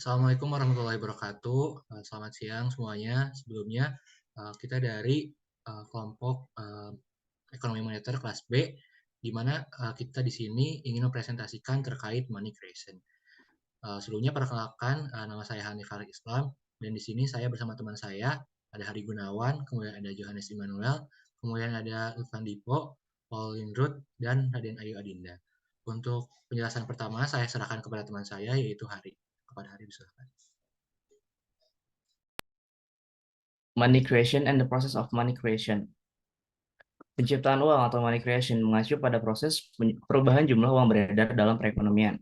Assalamualaikum warahmatullahi wabarakatuh. Selamat siang semuanya. Sebelumnya kita dari kelompok Ekonomi Moneter kelas B, di mana kita di sini ingin mempresentasikan terkait money creation. Sebelumnya perkenalkan, nama saya Hanif Farid Islam, dan di sini saya bersama teman saya, ada Hari Gunawan, kemudian ada Johannes Immanuel, kemudian ada Irfan Dipo, Pauline Ruth, dan Raden Ayu Adinda. Untuk penjelasan pertama, saya serahkan kepada teman saya, yaitu Hari. Kepada Hari, diserahkan. Money creation and the process of money creation. Penciptaan uang atau money creation mengacu pada proses perubahan jumlah uang beredar dalam perekonomian.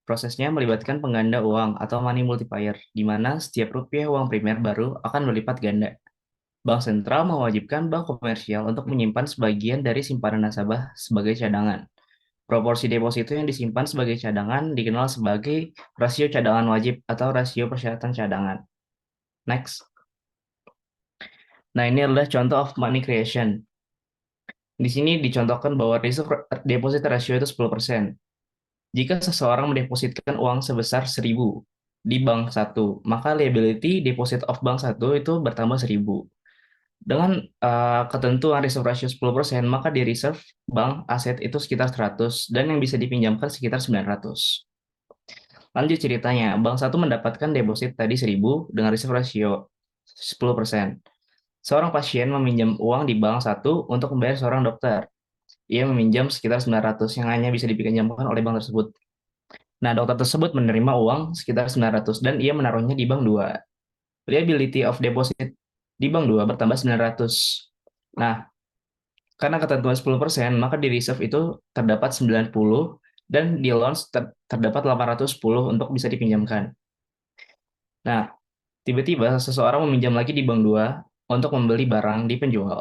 Prosesnya melibatkan pengganda uang atau money multiplier, di mana setiap rupiah uang primer baru akan berlipat ganda. Bank sentral mewajibkan bank komersial untuk menyimpan sebagian dari simpanan nasabah sebagai cadangan. Proporsi deposito yang disimpan sebagai cadangan dikenal sebagai rasio cadangan wajib atau rasio persyaratan cadangan. Next. Nah, ini adalah contoh of money creation. Di sini dicontohkan bahwa reserve deposit ratio itu 10%. Jika seseorang mendepositkan uang sebesar 1.000 di bank satu, maka liability deposit of bank satu itu bertambah 1.000. Dengan ketentuan reserve ratio 10%, maka di reserve bank aset itu sekitar 100 dan yang bisa dipinjamkan sekitar 900. Lanjut ceritanya, bank satu mendapatkan deposit tadi 1.000 dengan reserve ratio 10%. Seorang pasien meminjam uang di bank satu untuk membayar seorang dokter. Ia meminjam sekitar 900 yang hanya bisa dipinjamkan oleh bank tersebut. Nah, dokter tersebut menerima uang sekitar 900 dan ia menaruhnya di bank 2. Liability of deposit di bank 2 bertambah 900. Nah, karena ketentuan 10%, maka di reserve itu terdapat 90 dan di loans terdapat 810 untuk bisa dipinjamkan. Nah, tiba-tiba seseorang meminjam lagi di bank 2 untuk membeli barang di penjual.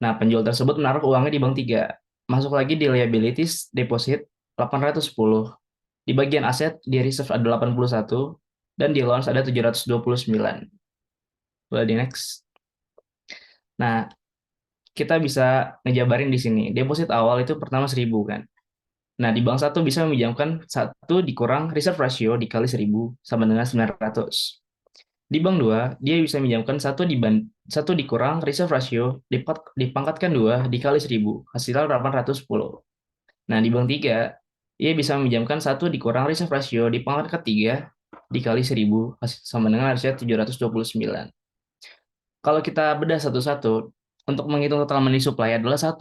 Nah, penjual tersebut menaruh uangnya di bank 3. Masuk lagi di liabilities deposit 810. Di bagian aset, di reserve ada 81, dan di loans ada 729. Boleh di next. Nah, kita bisa ngejabarin di sini. Deposit awal itu pertama 1.000 kan. Nah, di bank satu bisa meminjamkan 1 dikurang reserve ratio dikali 1.000 sama dengan 900. Di bank 2, dia bisa meminjamkan 1 dikurang reserve ratio dipangkatkan 2 dikali 1.000, hasilnya 810. Nah, di bank 3, ia bisa meminjamkan 1 dikurang reserve ratio dipangkat 3 dikali 1.000 sama dengan hasilnya 729. Kalau kita bedah satu-satu, untuk menghitung total money supply adalah 1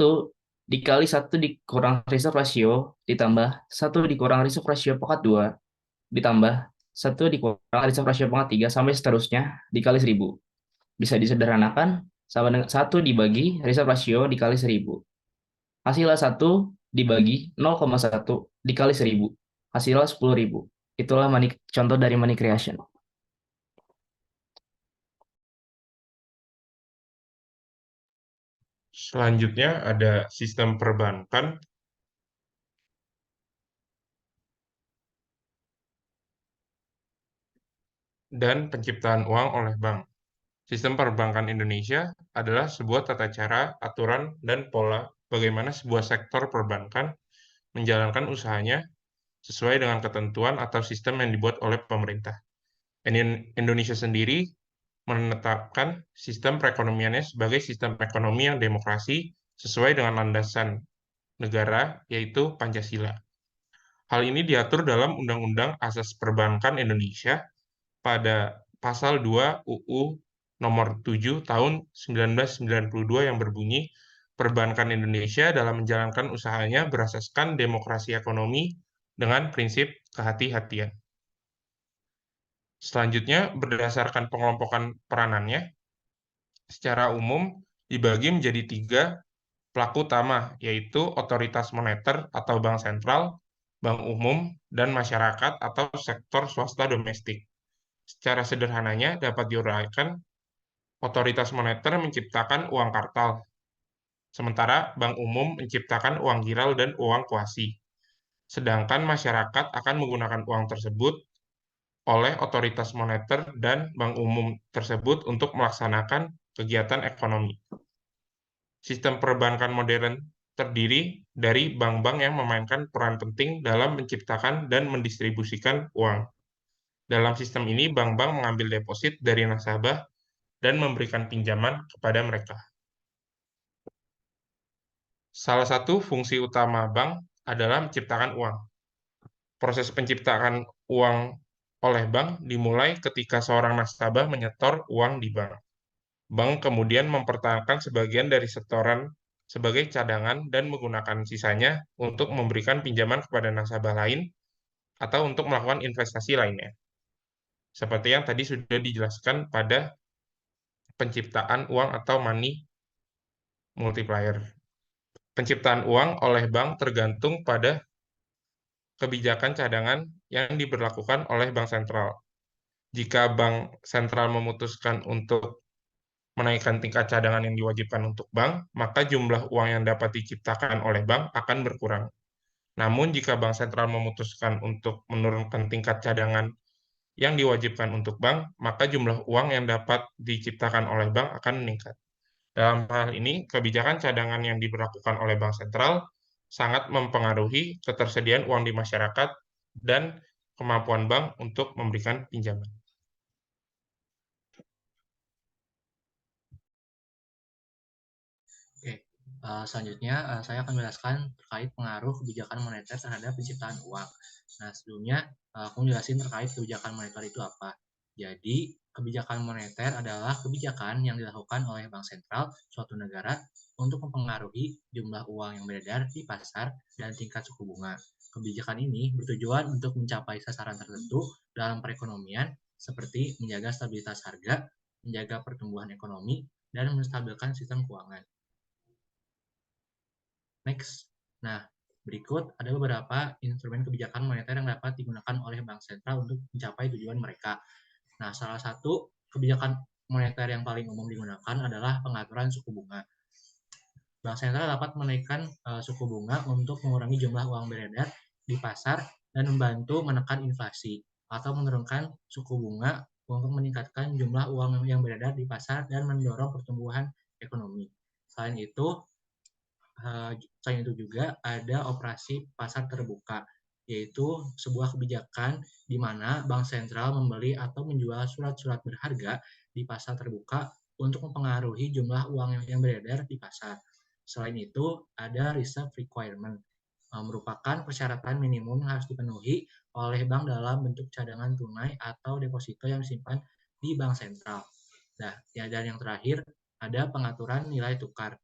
dikali 1 dikurang reserve ratio ditambah 1 dikurang reserve ratio pangkat 2 ditambah 1 dikurang reserve ratio pangkat 3 sampai seterusnya dikali 1.000. Bisa disederhanakan sama dengan 1 dibagi reserve ratio dikali 1.000. Hasilnya 1 dibagi 0,1 dikali 1.000. Hasilnya 10.000. Itulah contoh dari money creation. Selanjutnya ada sistem perbankan dan penciptaan uang oleh bank. Sistem perbankan Indonesia adalah sebuah tata cara, aturan, dan pola bagaimana sebuah sektor perbankan menjalankan usahanya sesuai dengan ketentuan atau sistem yang dibuat oleh pemerintah. Indonesia sendiri menetapkan sistem perekonomiannya sebagai sistem ekonomi yang demokrasi sesuai dengan landasan negara, yaitu Pancasila. Hal ini diatur dalam Undang-Undang Asas Perbankan Indonesia pada Pasal 2 UU Nomor 7 Tahun 1992 yang berbunyi, perbankan Indonesia dalam menjalankan usahanya berasaskan demokrasi ekonomi dengan prinsip kehati-hatian. Selanjutnya, berdasarkan pengelompokan peranannya, secara umum dibagi menjadi 3 pelaku utama, yaitu otoritas moneter atau bank sentral, bank umum, dan masyarakat atau sektor swasta domestik. Secara sederhananya dapat diuraikan, otoritas moneter menciptakan uang kartal, sementara bank umum menciptakan uang giral dan uang kuasi. Sedangkan masyarakat akan menggunakan uang tersebut oleh otoritas moneter dan bank umum tersebut untuk melaksanakan kegiatan ekonomi. Sistem perbankan modern terdiri dari bank-bank yang memainkan peran penting dalam menciptakan dan mendistribusikan uang. Dalam sistem ini, bank-bank mengambil deposit dari nasabah dan memberikan pinjaman kepada mereka. Salah satu fungsi utama bank adalah menciptakan uang. Proses penciptaan uang oleh bank dimulai ketika seorang nasabah menyetor uang di bank. Bank kemudian mempertahankan sebagian dari setoran sebagai cadangan dan menggunakan sisanya untuk memberikan pinjaman kepada nasabah lain atau untuk melakukan investasi lainnya. Seperti yang tadi sudah dijelaskan pada penciptaan uang atau money multiplier. Penciptaan uang oleh bank tergantung pada kebijakan cadangan yang diberlakukan oleh bank sentral. Jika bank sentral memutuskan untuk menaikkan tingkat cadangan yang diwajibkan untuk bank, maka jumlah uang yang dapat diciptakan oleh bank akan berkurang. Namun, jika bank sentral memutuskan untuk menurunkan tingkat cadangan yang diwajibkan untuk bank, maka jumlah uang yang dapat diciptakan oleh bank akan meningkat. Dalam hal ini, kebijakan cadangan yang diberlakukan oleh bank sentral sangat mempengaruhi ketersediaan uang di masyarakat dan kemampuan bank untuk memberikan pinjaman. Oke, selanjutnya saya akan menjelaskan terkait pengaruh kebijakan moneter terhadap penciptaan uang. Nah, sebelumnya aku menjelaskan terkait kebijakan moneter itu apa. Jadi, kebijakan moneter adalah kebijakan yang dilakukan oleh bank sentral suatu negara untuk mempengaruhi jumlah uang yang beredar di pasar dan tingkat suku bunga. Kebijakan ini bertujuan untuk mencapai sasaran tertentu dalam perekonomian seperti menjaga stabilitas harga, menjaga pertumbuhan ekonomi, dan menstabilkan sistem keuangan. Next. Nah, berikut ada beberapa instrumen kebijakan moneter yang dapat digunakan oleh bank sentral untuk mencapai tujuan mereka. Nah, salah satu kebijakan moneter yang paling umum digunakan adalah pengaturan suku bunga. Bank sentral dapat menaikkan suku bunga untuk mengurangi jumlah uang beredar di pasar dan membantu menekan inflasi, atau menurunkan suku bunga untuk meningkatkan jumlah uang yang beredar di pasar dan mendorong pertumbuhan ekonomi. Selain itu juga ada operasi pasar terbuka, yaitu sebuah kebijakan di mana bank sentral membeli atau menjual surat-surat berharga di pasar terbuka untuk mempengaruhi jumlah uang yang beredar di pasar. Selain itu, ada reserve requirement, merupakan persyaratan minimum yang harus dipenuhi oleh bank dalam bentuk cadangan tunai atau deposito yang disimpan di bank sentral. Nah, dan yang terakhir ada pengaturan nilai tukar,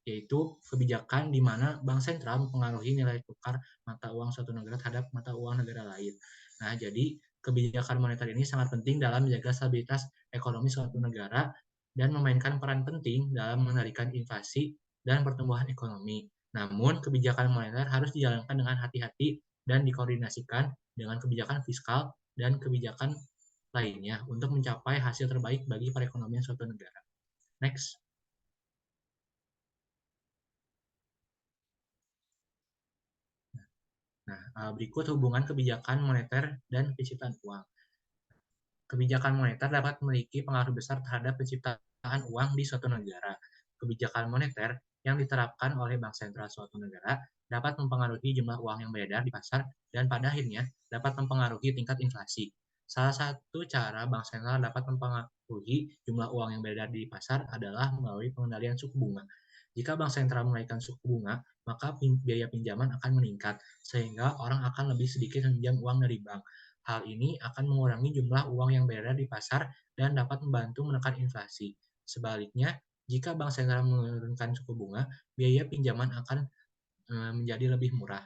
yaitu kebijakan di mana bank sentral mempengaruhi nilai tukar mata uang suatu negara terhadap mata uang negara lain. Nah, jadi kebijakan moneter ini sangat penting dalam menjaga stabilitas ekonomi suatu negara dan memainkan peran penting dalam mengendalikan inflasi dan pertumbuhan ekonomi. Namun, kebijakan moneter harus dijalankan dengan hati-hati dan dikoordinasikan dengan kebijakan fiskal dan kebijakan lainnya untuk mencapai hasil terbaik bagi perekonomian suatu negara. Next. Nah, berikut hubungan kebijakan moneter dan penciptaan uang. Kebijakan moneter dapat memiliki pengaruh besar terhadap penciptaan uang di suatu negara. Kebijakan moneter yang diterapkan oleh bank sentral suatu negara dapat mempengaruhi jumlah uang yang beredar di pasar dan pada akhirnya dapat mempengaruhi tingkat inflasi. Salah satu cara bank sentral dapat mempengaruhi jumlah uang yang beredar di pasar adalah melalui pengendalian suku bunga. Jika bank sentral menaikkan suku bunga, maka biaya pinjaman akan meningkat, sehingga orang akan lebih sedikit meminjam uang dari bank. Hal ini akan mengurangi jumlah uang yang beredar di pasar dan dapat membantu menekan inflasi. Sebaliknya, jika bank sentral menurunkan suku bunga, biaya pinjaman akan menjadi lebih murah,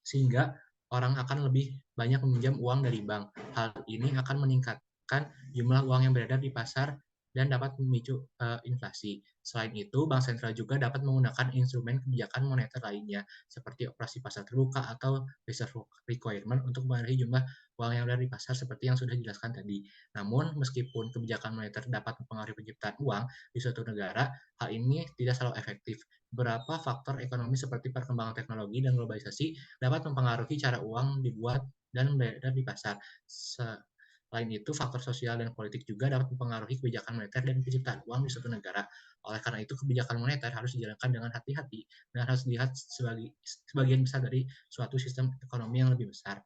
sehingga orang akan lebih banyak meminjam uang dari bank. Hal ini akan meningkatkan jumlah uang yang beredar di pasar dan dapat memicu inflasi. Selain itu, bank sentral juga dapat menggunakan instrumen kebijakan moneter lainnya, seperti operasi pasar terbuka atau reserve requirement untuk mempengaruhi jumlah uang yang beredar di pasar seperti yang sudah dijelaskan tadi. Namun, meskipun kebijakan moneter dapat mempengaruhi penciptaan uang di suatu negara, hal ini tidak selalu efektif. Beberapa faktor ekonomi seperti perkembangan teknologi dan globalisasi dapat mempengaruhi cara uang dibuat dan beredar di pasar. Selain itu, faktor sosial dan politik juga dapat mempengaruhi kebijakan moneter dan penciptaan uang di suatu negara. Oleh karena itu, kebijakan moneter harus dijalankan dengan hati-hati dan harus dilihat sebagai sebagian besar dari suatu sistem ekonomi yang lebih besar.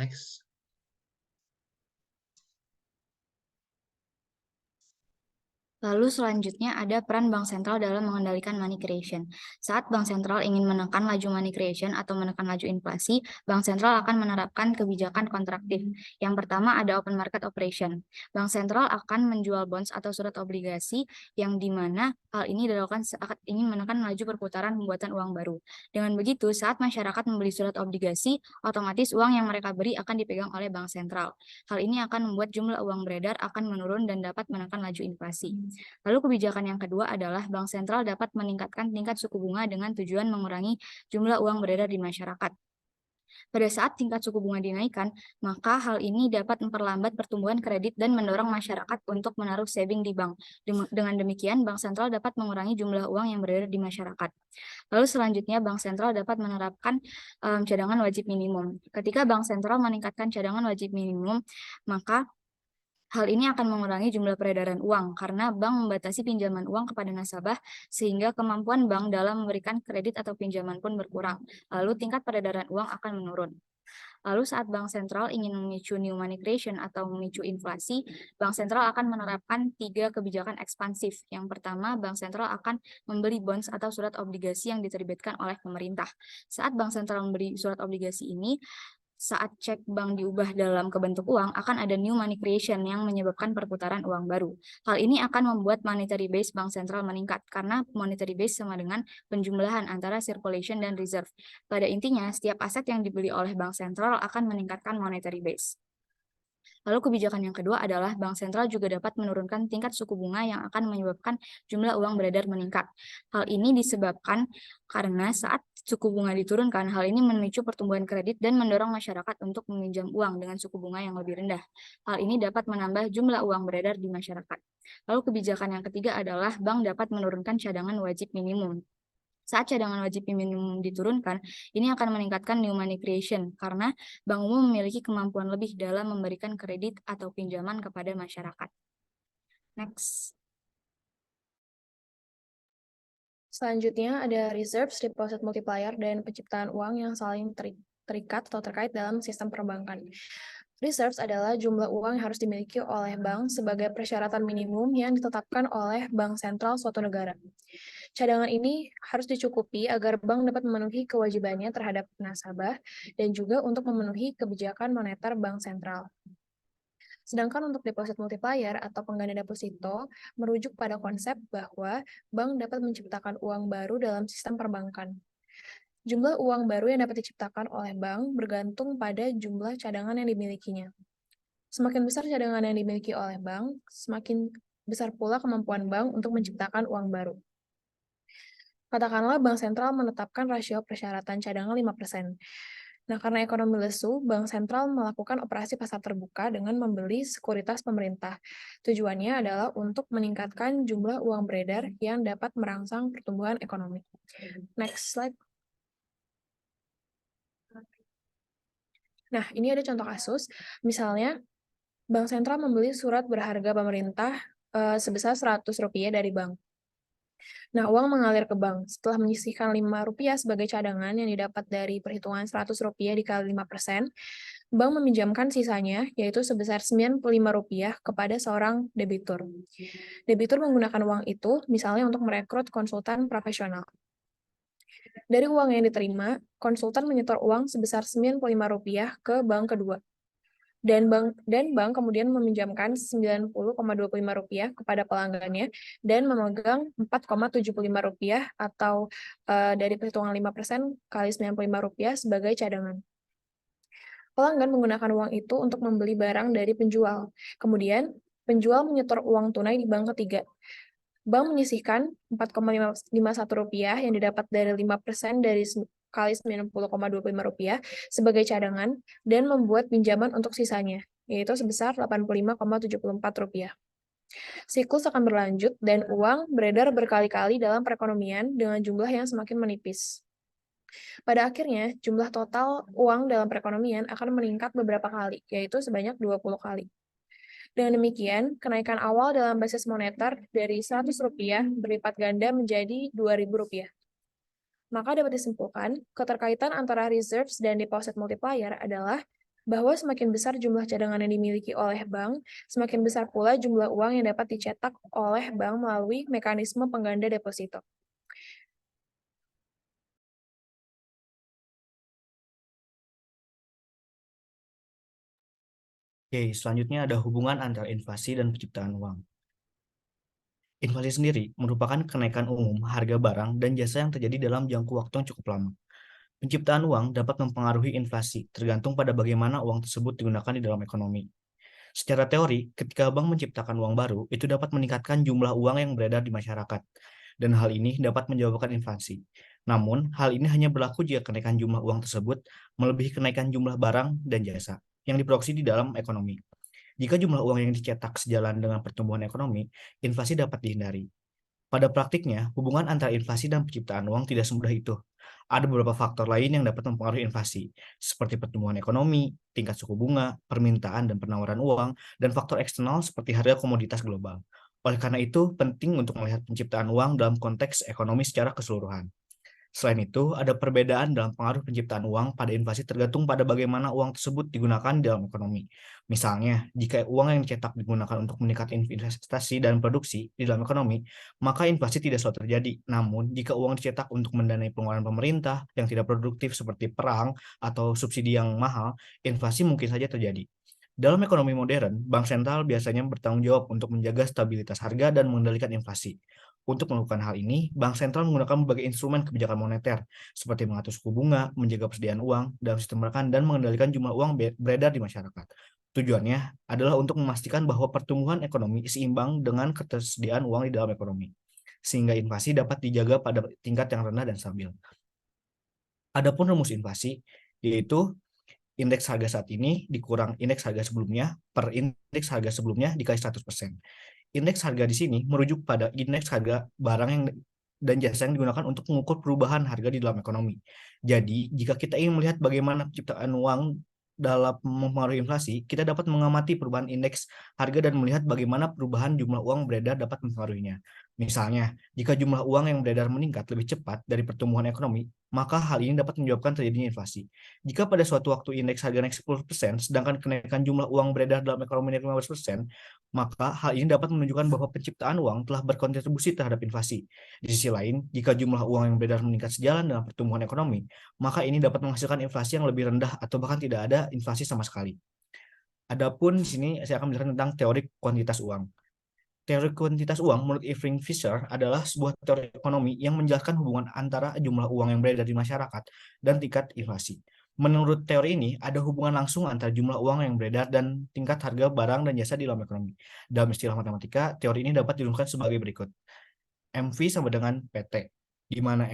Next. Lalu selanjutnya ada peran bank sentral dalam mengendalikan money creation. Saat bank sentral ingin menekan laju money creation atau menekan laju inflasi, bank sentral akan menerapkan kebijakan kontraktif. Yang pertama ada open market operation. Bank sentral akan menjual bonds atau surat obligasi yang dimana hal ini dilakukan saat ingin menekan laju perputaran pembuatan uang baru. Dengan begitu, saat masyarakat membeli surat obligasi, otomatis uang yang mereka beri akan dipegang oleh bank sentral. Hal ini akan membuat jumlah uang beredar akan menurun dan dapat menekan laju inflasi. Lalu kebijakan yang kedua adalah bank sentral dapat meningkatkan tingkat suku bunga dengan tujuan mengurangi jumlah uang beredar di masyarakat. Pada saat tingkat suku bunga dinaikkan, maka hal ini dapat memperlambat pertumbuhan kredit dan mendorong masyarakat untuk menaruh saving di bank. Dengan demikian, bank sentral dapat mengurangi jumlah uang yang beredar di masyarakat. Lalu selanjutnya, bank sentral dapat menerapkan cadangan wajib minimum. Ketika bank sentral meningkatkan cadangan wajib minimum, maka hal ini akan mengurangi jumlah peredaran uang karena bank membatasi pinjaman uang kepada nasabah sehingga kemampuan bank dalam memberikan kredit atau pinjaman pun berkurang. Lalu tingkat peredaran uang akan menurun. Lalu saat bank sentral ingin memicu new money creation atau memicu inflasi, bank sentral akan menerapkan 3 kebijakan ekspansif. Yang pertama, bank sentral akan membeli bonds atau surat obligasi yang diterbitkan oleh pemerintah. Saat bank sentral membeli surat obligasi ini, saat cek bank diubah dalam ke bentuk uang, akan ada new money creation yang menyebabkan perputaran uang baru. Hal ini akan membuat monetary base bank sentral meningkat, karena monetary base sama dengan penjumlahan antara circulation dan reserve. Pada intinya, setiap aset yang dibeli oleh bank sentral akan meningkatkan monetary base. Lalu kebijakan yang kedua adalah bank sentral juga dapat menurunkan tingkat suku bunga yang akan menyebabkan jumlah uang beredar meningkat. Hal ini disebabkan karena saat suku bunga diturunkan, hal ini memicu pertumbuhan kredit dan mendorong masyarakat untuk meminjam uang dengan suku bunga yang lebih rendah. Hal ini dapat menambah jumlah uang beredar di masyarakat. Lalu kebijakan yang ketiga adalah bank dapat menurunkan cadangan wajib minimum. Saat cadangan wajib minimum diturunkan, ini akan meningkatkan new money creation karena bank umum memiliki kemampuan lebih dalam memberikan kredit atau pinjaman kepada masyarakat. Next. Selanjutnya ada reserves, deposit multiplier, dan penciptaan uang yang saling terikat atau terkait dalam sistem perbankan. Reserves adalah jumlah uang yang harus dimiliki oleh bank sebagai persyaratan minimum yang ditetapkan oleh bank sentral suatu negara. Cadangan ini harus dicukupi agar bank dapat memenuhi kewajibannya terhadap nasabah dan juga untuk memenuhi kebijakan moneter bank sentral. Sedangkan untuk deposit multiplier atau pengganda deposito merujuk pada konsep bahwa bank dapat menciptakan uang baru dalam sistem perbankan. Jumlah uang baru yang dapat diciptakan oleh bank bergantung pada jumlah cadangan yang dimilikinya. Semakin besar cadangan yang dimiliki oleh bank, semakin besar pula kemampuan bank untuk menciptakan uang baru. Katakanlah bank sentral menetapkan rasio persyaratan cadangan 5%. Nah, karena ekonomi lesu, bank sentral melakukan operasi pasar terbuka dengan membeli sekuritas pemerintah. Tujuannya adalah untuk meningkatkan jumlah uang beredar yang dapat merangsang pertumbuhan ekonomi. Next slide. Nah, ini ada contoh kasus. Misalnya, bank sentral membeli surat berharga pemerintah sebesar Rp100 dari bank. Nah, uang mengalir ke bank. Setelah menyisihkan Rp5 sebagai cadangan yang didapat dari perhitungan Rp100 dikali 5%, bank meminjamkan sisanya, yaitu sebesar Rp95 kepada seorang debitur. Debitur menggunakan uang itu, misalnya untuk merekrut konsultan profesional. Dari uang yang diterima, konsultan menyetor uang sebesar Rp95 ke bank kedua. Dan bank kemudian meminjamkan Rp90,25 kepada pelanggannya dan memegang Rp4,75 atau dari perhitungan 5% kali Rp95 sebagai cadangan. Pelanggan menggunakan uang itu untuk membeli barang dari penjual. Kemudian, penjual menyetor uang tunai di bank ketiga. Bank menyisihkan Rp4,51 yang didapat dari 5% dari kali Rp90,25 sebagai cadangan dan membuat pinjaman untuk sisanya, yaitu sebesar Rp85,74. Siklus akan berlanjut dan uang beredar berkali-kali dalam perekonomian dengan jumlah yang semakin menipis. Pada akhirnya, jumlah total uang dalam perekonomian akan meningkat beberapa kali, yaitu sebanyak 20 kali. Dengan demikian, kenaikan awal dalam basis moneter dari Rp100 berlipat ganda menjadi Rp2.000. Maka dapat disimpulkan, keterkaitan antara reserves dan deposit multiplier adalah bahwa semakin besar jumlah cadangan yang dimiliki oleh bank, semakin besar pula jumlah uang yang dapat dicetak oleh bank melalui mekanisme pengganda deposito. Oke, selanjutnya ada hubungan antara inflasi dan penciptaan uang. Inflasi sendiri merupakan kenaikan umum harga barang dan jasa yang terjadi dalam jangka waktu yang cukup lama. Penciptaan uang dapat mempengaruhi inflasi, tergantung pada bagaimana uang tersebut digunakan di dalam ekonomi. Secara teori, ketika bank menciptakan uang baru, itu dapat meningkatkan jumlah uang yang beredar di masyarakat, dan hal ini dapat menyebabkan inflasi. Namun, hal ini hanya berlaku jika kenaikan jumlah uang tersebut melebihi kenaikan jumlah barang dan jasa yang diproduksi di dalam ekonomi. Jika jumlah uang yang dicetak sejalan dengan pertumbuhan ekonomi, inflasi dapat dihindari. Pada praktiknya, hubungan antara inflasi dan penciptaan uang tidak semudah itu. Ada beberapa faktor lain yang dapat mempengaruhi inflasi, seperti pertumbuhan ekonomi, tingkat suku bunga, permintaan dan penawaran uang, dan faktor eksternal seperti harga komoditas global. Oleh karena itu, penting untuk melihat penciptaan uang dalam konteks ekonomi secara keseluruhan. Selain itu, ada perbedaan dalam pengaruh penciptaan uang pada inflasi tergantung pada bagaimana uang tersebut digunakan di dalam ekonomi. Misalnya, jika uang yang dicetak digunakan untuk meningkatkan investasi dan produksi di dalam ekonomi, maka inflasi tidak selalu terjadi. Namun, jika uang dicetak untuk mendanai pengeluaran pemerintah yang tidak produktif seperti perang atau subsidi yang mahal, inflasi mungkin saja terjadi. Dalam ekonomi modern, bank sentral biasanya bertanggung jawab untuk menjaga stabilitas harga dan mengendalikan inflasi. Untuk melakukan hal ini, bank sentral menggunakan berbagai instrumen kebijakan moneter, seperti mengatur suku bunga, menjaga persediaan uang dalam sistem makan, dan mengendalikan jumlah uang beredar di masyarakat. Tujuannya adalah untuk memastikan bahwa pertumbuhan ekonomi seimbang dengan ketersediaan uang di dalam ekonomi, sehingga inflasi dapat dijaga pada tingkat yang rendah dan stabil. Adapun rumus inflasi, yaitu indeks harga saat ini dikurang indeks harga sebelumnya per indeks harga sebelumnya dikali 100%. Indeks harga di sini merujuk pada indeks harga barang dan jasa yang digunakan untuk mengukur perubahan harga di dalam ekonomi. Jadi, jika kita ingin melihat bagaimana penciptaan uang dalam mempengaruhi inflasi, kita dapat mengamati perubahan indeks harga dan melihat bagaimana perubahan jumlah uang beredar dapat mempengaruhinya. Misalnya, jika jumlah uang yang beredar meningkat lebih cepat dari pertumbuhan ekonomi, maka hal ini dapat menyebabkan terjadinya inflasi. Jika pada suatu waktu indeks harga naik 10%, sedangkan kenaikan jumlah uang beredar dalam ekonomi naik 15%, maka hal ini dapat menunjukkan bahwa penciptaan uang telah berkontribusi terhadap inflasi. Di sisi lain, jika jumlah uang yang beredar meningkat sejalan dengan pertumbuhan ekonomi, maka ini dapat menghasilkan inflasi yang lebih rendah atau bahkan tidak ada inflasi sama sekali. Adapun di sini saya akan menjelaskan tentang teori kuantitas uang. Teori kuantitas uang menurut Irving Fisher adalah sebuah teori ekonomi yang menjelaskan hubungan antara jumlah uang yang beredar di masyarakat dan tingkat inflasi. Menurut teori ini, ada hubungan langsung antara jumlah uang yang beredar dan tingkat harga barang dan jasa di dalam ekonomi. Dalam istilah matematika, teori ini dapat dirumuskan sebagai berikut. MV sama dengan PT, di mana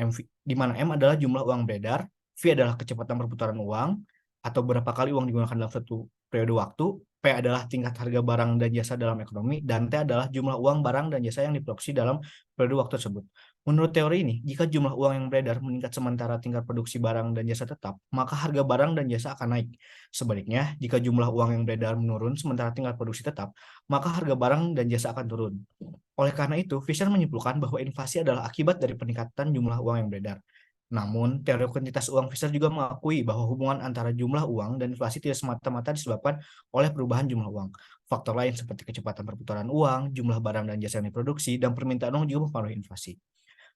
M adalah jumlah uang beredar, V adalah kecepatan perputaran uang, atau berapa kali uang digunakan dalam satu periode waktu, P adalah tingkat harga barang dan jasa dalam ekonomi, dan T adalah jumlah uang barang dan jasa yang diproduksi dalam periode waktu tersebut. Menurut teori ini, jika jumlah uang yang beredar meningkat sementara tingkat produksi barang dan jasa tetap, maka harga barang dan jasa akan naik. Sebaliknya, jika jumlah uang yang beredar menurun sementara tingkat produksi tetap, maka harga barang dan jasa akan turun. Oleh karena itu, Fisher menyimpulkan bahwa inflasi adalah akibat dari peningkatan jumlah uang yang beredar. Namun, teori kuantitas uang Fisher juga mengakui bahwa hubungan antara jumlah uang dan inflasi tidak semata-mata disebabkan oleh perubahan jumlah uang. Faktor lain seperti kecepatan perputaran uang, jumlah barang dan jasa yang diproduksi, dan permintaan uang juga mempengaruhi inflasi.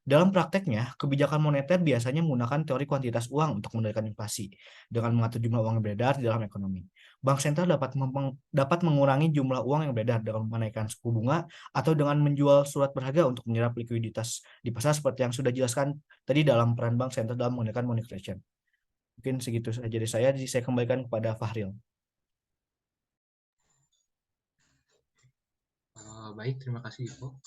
Dalam prakteknya, kebijakan moneter biasanya menggunakan teori kuantitas uang untuk mengendalikan inflasi dengan mengatur jumlah uang yang beredar di dalam ekonomi. Bank sentral dapat mengurangi jumlah uang yang beredar dengan menaikkan suku bunga atau dengan menjual surat berharga untuk menyerap likuiditas di pasar seperti yang sudah dijelaskan tadi dalam peran bank sentral dalam mengendalikan money creation. Mungkin segitu saja dari saya, jadi saya kembalikan kepada Fahril. Baik, terima kasih Ivo.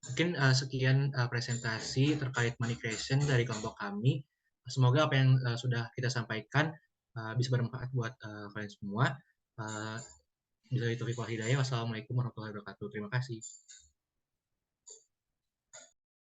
Mungkin sekian presentasi terkait money creation dari kelompok kami. Semoga apa yang sudah kita sampaikan bisa bermanfaat buat kalian semua. Wassalamualaikum warahmatullahi wabarakatuh. Terima kasih.